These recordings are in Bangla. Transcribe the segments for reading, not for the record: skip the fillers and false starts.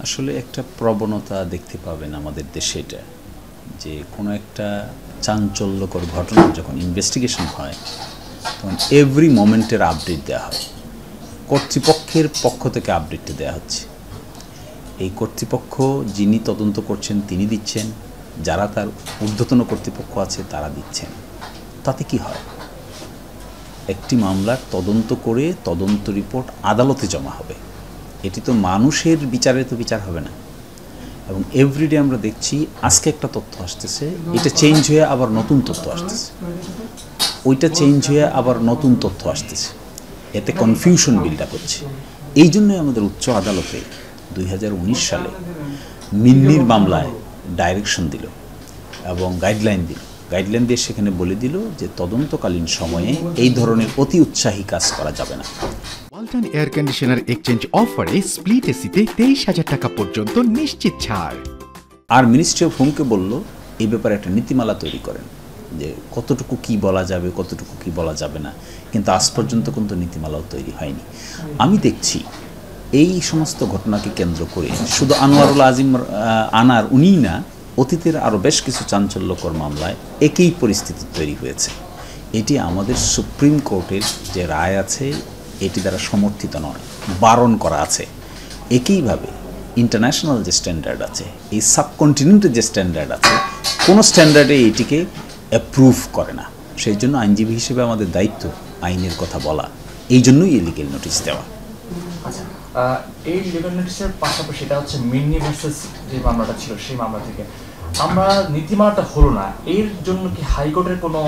আসলে একটা প্রবণতা দেখতে পাবেন আমাদের দেশে, এটা যে কোনো একটা চাঞ্চল্যকর ঘটনা যখন ইনভেস্টিগেশন হয় তখন এভরি মোমেন্টের আপডেট দেওয়া হয়। কর্তৃপক্ষের পক্ষ থেকে আপডেটটা দেওয়া হচ্ছে। এই কর্তৃপক্ষ যিনি তদন্ত করছেন তিনি দিচ্ছেন, যারা তার ঊর্ধ্বতন কর্তৃপক্ষ আছে তারা দিচ্ছেন। তাতে কি হয়? একটি মামলার তদন্ত করে তদন্ত রিপোর্ট আদালতে জমা হবে। এটি তো মানুষের বিচারে তো বিচার হবে না। এবং এভরিডে আমরা দেখছি আজকে একটা তথ্য আসতেছে, এটা চেঞ্জ হয়ে আবার নতুন তথ্য আসতেছে, ওইটা চেঞ্জ হয়ে আবার নতুন তথ্য আসতেছে। এতে কনফিউশন বিল্ড আপ হচ্ছে। এই জন্যই আমাদের উচ্চ আদালতে 2019 সালে মিন্নির মামলায় ডাইরেকশন দিল এবং গাইডলাইন দিয়ে সেখানে বলে দিল যে তদন্তকালীন সময়ে এই ধরনের অতি উৎসাহী কাজ করা যাবে না। ওয়ালটন এয়ার কন্ডিশনার এক্সচেঞ্জ অফারে স্প্লিট এসিতে 23,000 টাকা পর্যন্ত নিশ্চিত ছাড়। আর মিনিস্ট্রি অফ হোমকে বলল এই ব্যাপারে একটা নীতিমালা তৈরি করেন, যে কতটুকু কি বলা যাবে কতটুকু কি বলা যাবে না। কিন্তু আজ পর্যন্ত কিন্তু নীতিমালাও তৈরি হয়নি। আমি দেখছি এই সমস্ত ঘটনাকে কেন্দ্র করে শুধু আনোয়ারুল আজিম আনার উনিই না, অতীতের আরও বেশ কিছু চাঞ্চল্যকর মামলায় একই পরিস্থিতি তৈরি হয়েছে। এটি আমাদের সুপ্রিম কোর্টের যে রায় আছে এটি দ্বারা সমর্থিত নয়, বারণ করা আছে। একইভাবে ইন্টারন্যাশনাল যে স্ট্যান্ডার্ড আছে, এই সাবকন্টিনেন্টের যে স্ট্যান্ডার্ড আছে, কোনো স্ট্যান্ডার্ডে এটিকে অ্যাপ্রুভ করে না। সেই জন্য আইনজীবী হিসেবে আমাদের দায়িত্ব আইনের কথা বলা, এই জন্যই এই লিগ্যাল নোটিশ দেওয়া। আচ্ছা, এই লিগ্যাল নোটিশের পাশাপাশি এটা হচ্ছে মিন্নি ভার্সেস যে মামলাটা ছিল সেই মামলা থেকে আমরা নীতিমালাটা হলো না, এর জন্য কি হাইকোর্টের কোনো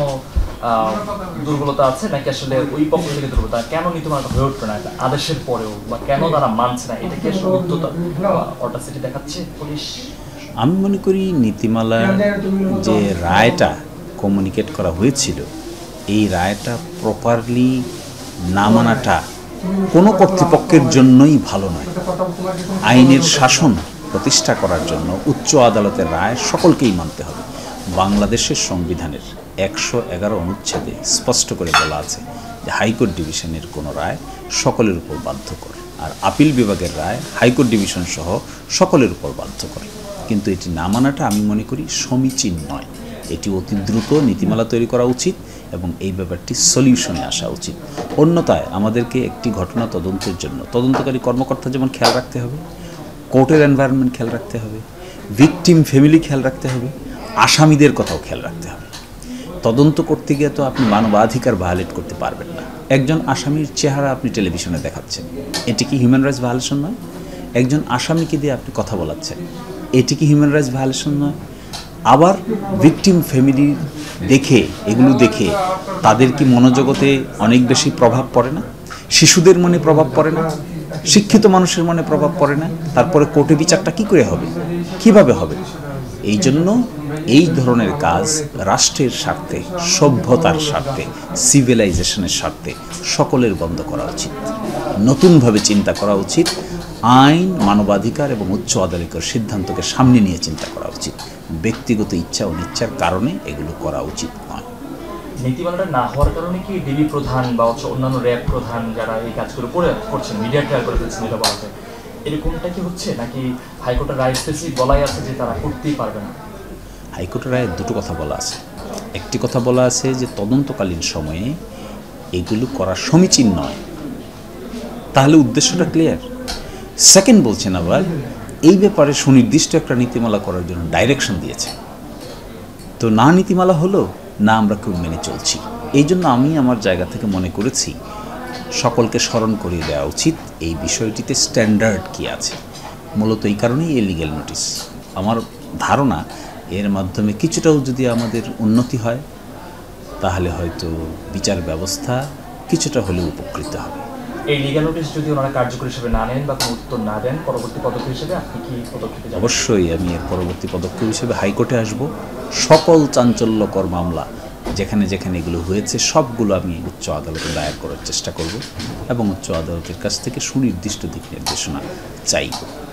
দুর্বলতা আছে নাকি আসলে ওই পক্ষ থেকে দুর্বলতা? কেন নীতিমালাটা হয়ে উঠবে না আদেশের পরেও, বা কেন তারা মানছে না? এটা কি আসলে উদ্যতা অটাসিটি দেখাচ্ছে পুলিশ? আমি মনে করি নীতিমালার যে রায়টা কমিউনিকেট করা হয়েছিল, এই রায়টা প্রপারলি না মানাটা কোনো কর্তৃপক্ষের জন্যই ভালো নয়। আইনের শাসন প্রতিষ্ঠা করার জন্য উচ্চ আদালতের রায় সকলকেই মানতে হবে। বাংলাদেশের সংবিধানের 111 অনুচ্ছেদে স্পষ্ট করে বলা আছে যে হাইকোর্ট ডিভিশনের কোনো রায় সকলের উপর বাধ্যকর, আর আপিল বিভাগের রায় হাইকোর্ট ডিভিশন সহ সকলের উপর বাধ্যকর। কিন্তু এটি না মানাটা আমি মনে করি সমীচীন নয়। এটি অতি দ্রুত নীতিমালা তৈরি করা উচিত এবং এই ব্যাপারটি সলিউশনে আসা উচিত। অন্যথায় আমাদেরকে একটি ঘটনা তদন্তের জন্য তদন্তকারী কর্মকর্তা যেমন খেয়াল রাখতে হবে, কোর্টের এনভায়রনমেন্ট খেয়াল রাখতে হবে, ভিকটিম ফ্যামিলি খেয়াল রাখতে হবে, আসামিদের কথাও খেয়াল রাখতে হবে। তদন্ত করতে গিয়ে তো আপনি মানবাধিকার ভায়োলেট করতে পারবেন না। একজন আসামির চেহারা আপনি টেলিভিশনে দেখাচ্ছেন, এটি কি হিউম্যান রাইটস ভায়োলেশন নয়? একজন আসামিকে দিয়ে আপনি কথা বলাচ্ছেন, এটি কি হিউম্যান রাইটস ভায়োলেশন নয়? আবার ভিকটিম ফ্যামিলি এগুলো দেখে তাদের কি মনোজগতে অনেক বেশি প্রভাব পড়ে না? শিশুদের মনে প্রভাব পড়ে না? শিক্ষিত মানুষের মনে প্রভাব পড়ে না? তারপরে কোর্টে বিচারটা কী করে হবে, কিভাবে হবে? এই জন্য এই ধরনের কাজ রাষ্ট্রের স্বার্থে, সভ্যতার স্বার্থে, সিভিলাইজেশনের স্বার্থে সকলের বন্ধ করা উচিত। নতুনভাবে চিন্তা করা উচিত। আইন, মানবাধিকার এবং উচ্চ আদালতের সিদ্ধান্তকে সামনে নিয়ে চিন্তা করা উচিত। ব্যক্তিগত ইচ্ছা অনিচ্ছার কারণে এগুলো করা উচিত নয়। নীতিমালাটা না হওয়ার কারণে কি ডিবি প্রধান বা অন্যান্য র্যাব প্রধান যারা এই কাজগুলো করছেন, মিডিয়া ট্রায়াল করে ফেলছেন, এটা বলা যায়, এরকমটা কি হচ্ছে নাকি হাইকোর্টের রায় স্পেসিফিক বলাই আছে যে তারা করতেই পারবে না? হাইকোর্টের রায়ে দুটো কথা বলা আছে। একটি কথা বলা আছে যে তদন্তকালীন সময়ে এগুলো করা সমীচীন নয়, তাহলে উদ্দেশ্যটা ক্লিয়ার। সেকেন্ড বলছেন আবার এই ব্যাপারে সুনির্দিষ্ট একটা নীতিমালা করার জন্য ডাইরেকশন দিয়েছে। তো না নীতিমালা হলো, না আমরা কেউ মেনে চলছি। এই জন্য আমি আমার জায়গা থেকে মনে করেছি সকলকে স্মরণ করিয়ে দেওয়া উচিত এই বিষয়টিতে স্ট্যান্ডার্ড কী আছে। মূলত এই কারণেই এই লিগ্যাল নোটিশ। আমার ধারণা এর মাধ্যমে কিছুটাও যদি আমাদের উন্নতি হয় তাহলে হয়তো বিচার ব্যবস্থা কিছুটা হলেও উপকৃত হবে। এই লিগ্যাল নোটিশ যদি ওনারা কার্যকরী হিসেবে না নেন বা কোনো উত্তর না দেন, পরবর্তী পদক্ষেপ হিসেবে আপনি কি পদক্ষেপ? অবশ্যই আমি এর পরবর্তী পদক্ষেপ হিসেবে হাইকোর্টে আসব। সকল চাঞ্চল্যকর মামলা যেখানে যেখানে এগুলো হয়েছে সবগুলো আমি উচ্চ আদালতে দায়ের করার চেষ্টা করব এবং উচ্চ আদালতের কাছ থেকে সুনির্দিষ্ট দিক নির্দেশনা চাইব।